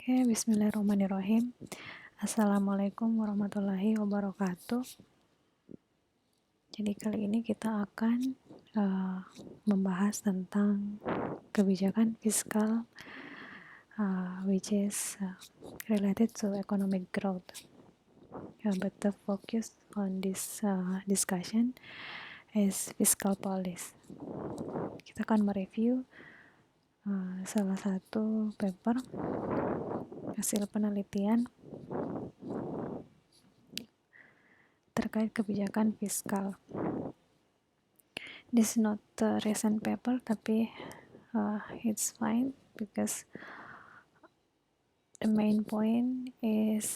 Oke, bismillahirrahmanirrahim. Assalamualaikum warahmatullahi wabarakatuh. Jadi kali ini kita akan membahas tentang kebijakan fiskal which is related to economic growth. But the focus on this discussion is fiscal policy. Kita akan mereview salah satu paper hasil penelitian terkait kebijakan fiskal. This is not a recent paper, tapi it's fine because the main point is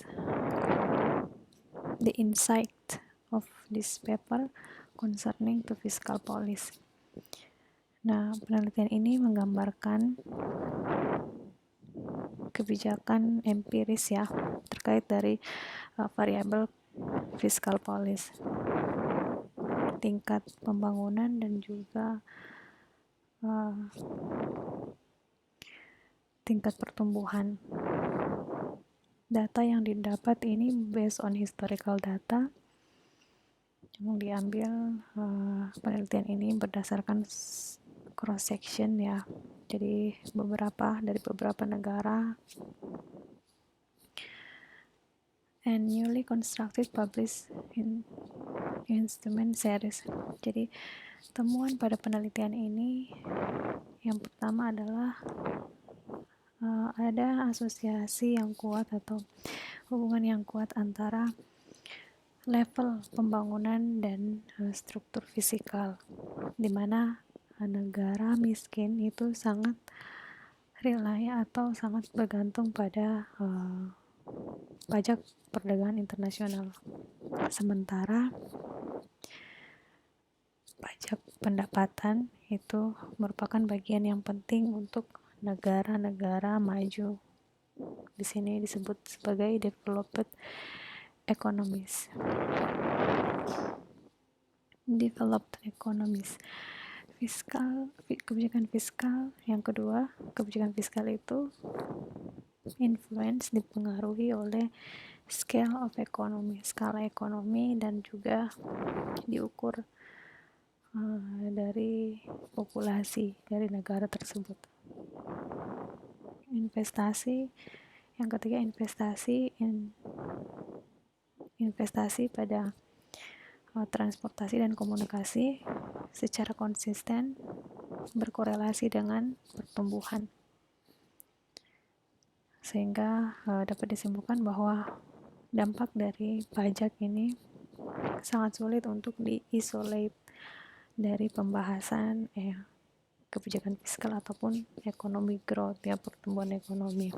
the insight of this paper concerning to fiscal policy. Nah, penelitian ini menggambarkan kebijakan empiris ya terkait dari variabel fiscal policy, tingkat pembangunan dan juga tingkat pertumbuhan. Data yang didapat ini based on historical data yang diambil penelitian ini berdasarkan cross section ya. Jadi dari beberapa negara and newly constructed published instrument series. Jadi temuan pada penelitian ini yang pertama adalah ada asosiasi yang kuat atau hubungan yang kuat antara level pembangunan dan struktur fisikal, di mana negara miskin itu sangat rely atau sangat bergantung pada pajak perdagangan internasional. Sementara pajak pendapatan itu merupakan bagian yang penting untuk negara-negara maju. Di sini disebut sebagai developed economies. Developed economies. Kebijakan fiskal yang kedua, kebijakan fiskal itu influence dipengaruhi oleh scale of economy, skala ekonomi, dan juga diukur dari populasi dari negara tersebut. Investasi yang ketiga, investasi pada transportasi dan komunikasi secara konsisten berkorelasi dengan pertumbuhan, sehingga dapat disimpulkan bahwa dampak dari pajak ini sangat sulit untuk diisolate dari pembahasan kebijakan fiskal ataupun economic growth ya, pertumbuhan ekonomi.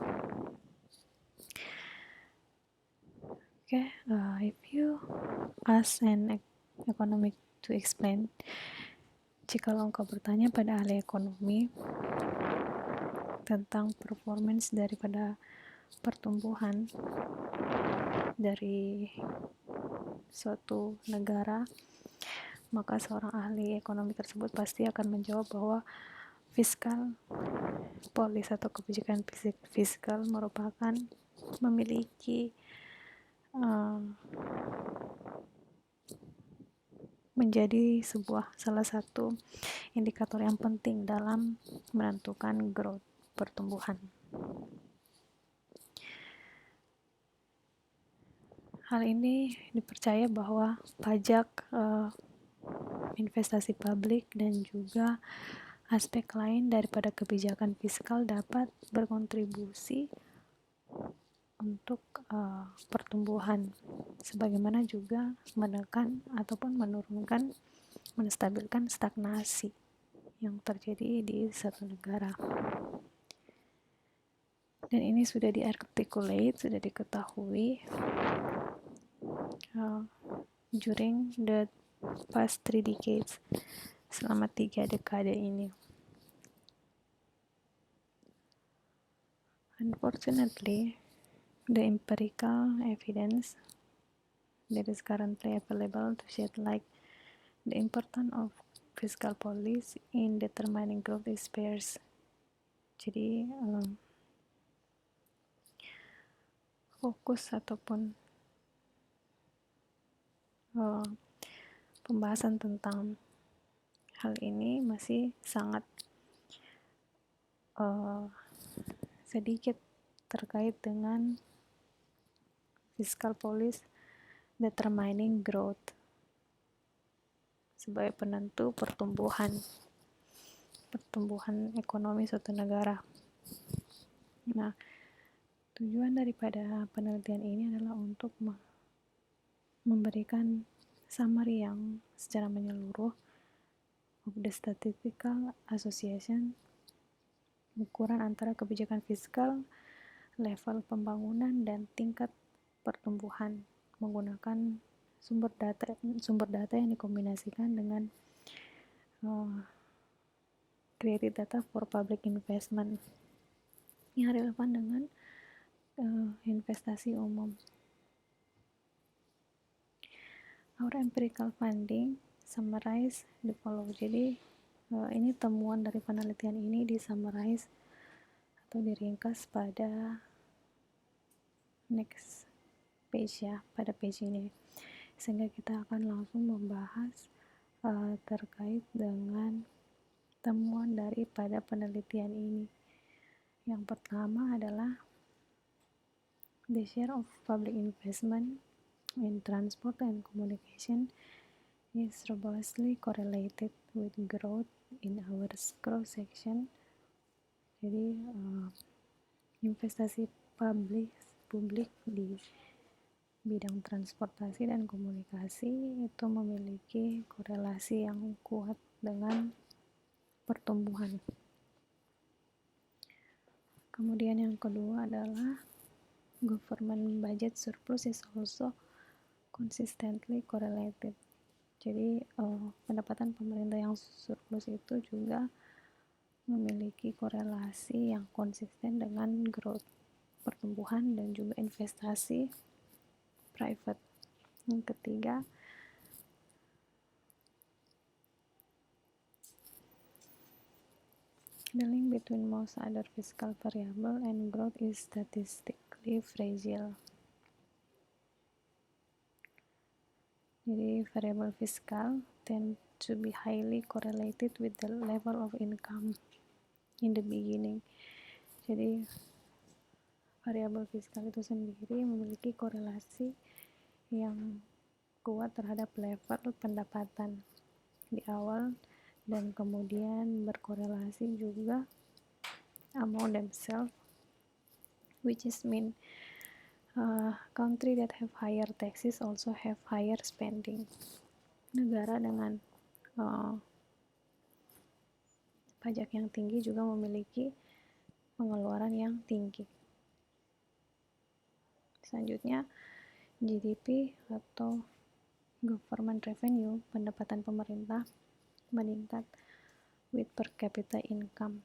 If you ask an economic to explain, jika engkau bertanya pada ahli ekonomi tentang performance daripada pertumbuhan dari suatu negara, maka seorang ahli ekonomi tersebut pasti akan menjawab bahwa fiskal policy atau kebijakan fiskal merupakan memiliki menjadi salah satu indikator yang penting dalam menentukan growth, pertumbuhan. Hal ini dipercaya bahwa pajak, investasi publik, dan juga aspek lain daripada kebijakan fiskal dapat berkontribusi untuk pertumbuhan, sebagaimana juga menekan ataupun menstabilkan stagnasi yang terjadi di satu negara. Dan ini sudah diarticulate, sudah diketahui during the past 3 decades, selama 3 dekade ini. Unfortunately, the empirical evidence that is currently available to shed light the importance of fiscal policy in determining growth is sparse. Jadi fokus ataupun pembahasan tentang hal ini masih sangat sedikit terkait dengan fiscal policy determining growth sebagai penentu pertumbuhan ekonomi suatu negara. Nah, tujuan daripada penelitian ini adalah untuk memberikan summary yang secara menyeluruh of the statistical association, ukuran antara kebijakan fiskal, level pembangunan, dan tingkat pertumbuhan menggunakan sumber data yang dikombinasikan dengan created data for public investment yang relevan dengan investasi umum. Our empirical finding summarize the following. Jadi ini temuan dari penelitian ini disummarize atau diringkas pada next page ya, pada page ini, sehingga kita akan langsung membahas terkait dengan temuan daripada penelitian ini. Yang pertama adalah the share of public investment in transport and communication is robustly correlated with growth in our cross section. Jadi investasi publik di bidang transportasi dan komunikasi itu memiliki korelasi yang kuat dengan pertumbuhan. Kemudian yang kedua adalah government budget surplus is also consistently correlated. Jadi pendapatan pemerintah yang surplus itu juga memiliki korelasi yang konsisten dengan growth, pertumbuhan, dan juga investasi private. Yang ketiga, the link between most other fiscal variable and growth is statistically fragile. Jadi variable fiskal tend to be highly correlated with the level of income in the beginning. Jadi variabel fiskal itu sendiri memiliki korelasi yang kuat terhadap level pendapatan di awal, dan kemudian berkorelasi juga among themselves, which is mean country that have higher taxes also have higher spending. Negara dengan pajak yang tinggi juga memiliki pengeluaran yang tinggi. Selanjutnya, GDP atau government revenue, pendapatan pemerintah, meningkat with per capita income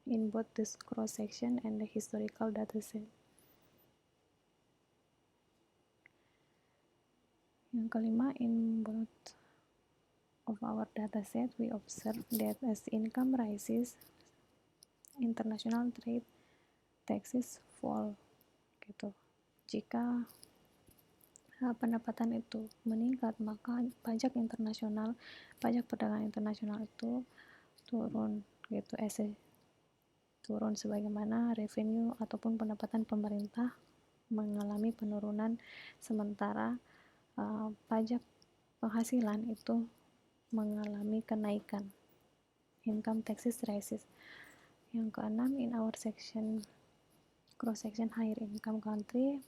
in both the cross section and the historical data set. Yang kelima, in both of our data set we observe that as income rises, international trade taxes fall gitu. Jika pendapatan itu meningkat, maka pajak perdagangan internasional itu turun gitu, turun sebagaimana revenue ataupun pendapatan pemerintah mengalami penurunan, sementara pajak penghasilan itu mengalami kenaikan, income taxes rises. Yang keenam, in our section cross section higher income country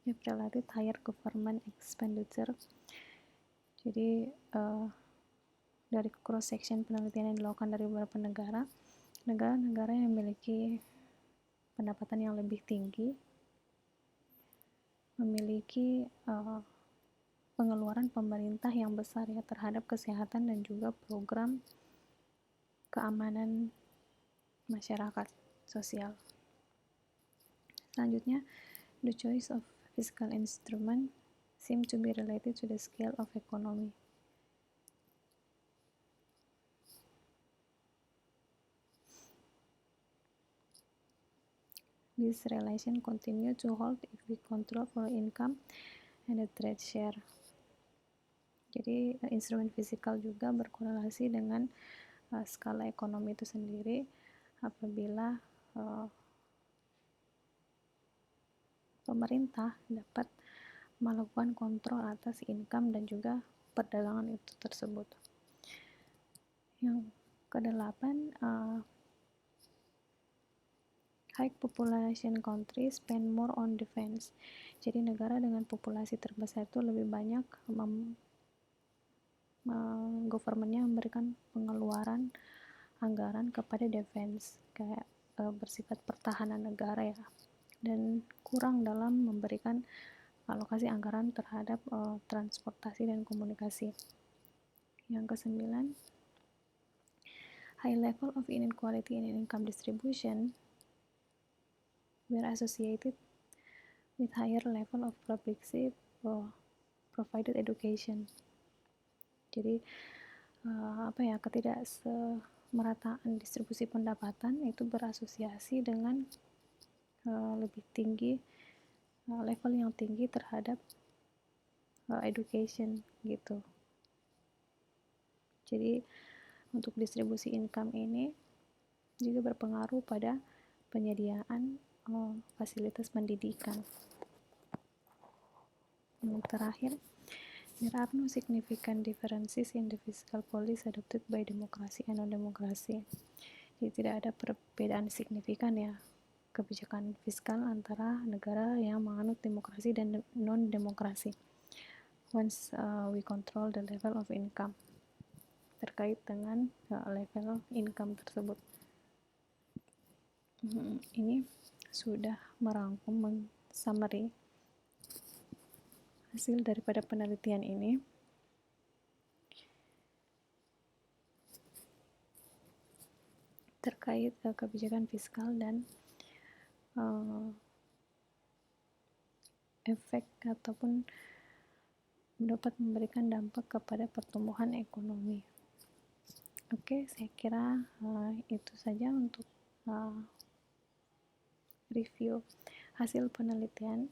have related higher government expenditure. Jadi dari cross section penelitian yang dilakukan dari beberapa negara yang memiliki pendapatan yang lebih tinggi memiliki pengeluaran pemerintah yang besar ya terhadap kesehatan dan juga program keamanan masyarakat sosial. Selanjutnya, the choice of fiscal instrument seem to be related to the scale of economy. This relation continue to hold if we control for income and the trade share. Jadi instrumen fisikal juga berkorelasi dengan skala ekonomi itu sendiri apabila pemerintah dapat melakukan kontrol atas income dan juga perdagangan itu tersebut. Yang kedelapan, high population countries spend more on defense. Jadi negara dengan populasi terbesar itu lebih banyak governmentnya memberikan pengeluaran anggaran kepada defense, kayak bersifat pertahanan negara ya, dan kurang dalam memberikan alokasi anggaran terhadap transportasi dan komunikasi. Yang kesembilan, high level of inequality in income distribution were associated with higher level of publicly provided education. Jadi ketidaksemerataan distribusi pendapatan itu berasosiasi dengan lebih tinggi level yang tinggi terhadap education gitu. Jadi untuk distribusi income ini juga berpengaruh pada penyediaan fasilitas pendidikan. Yang terakhir, there are no significant differences in the fiscal policy adopted by democracy and non-democracy. Jadi tidak ada perbedaan signifikan ya kebijakan fiskal antara negara yang menganut demokrasi dan non-demokrasi. Once we control the level of income, terkait dengan level income tersebut. Ini sudah merangkum summary hasil daripada penelitian ini. Terkait kebijakan fiskal dan efek ataupun dapat memberikan dampak kepada pertumbuhan ekonomi. Oke, saya kira itu saja untuk review hasil penelitian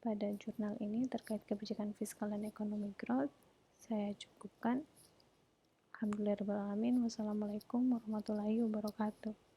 pada jurnal ini terkait kebijakan fiskal dan ekonomi growth. Saya cukupkan. Alhamdulillahirrahmanirrahim. Wassalamualaikum warahmatullahi wabarakatuh.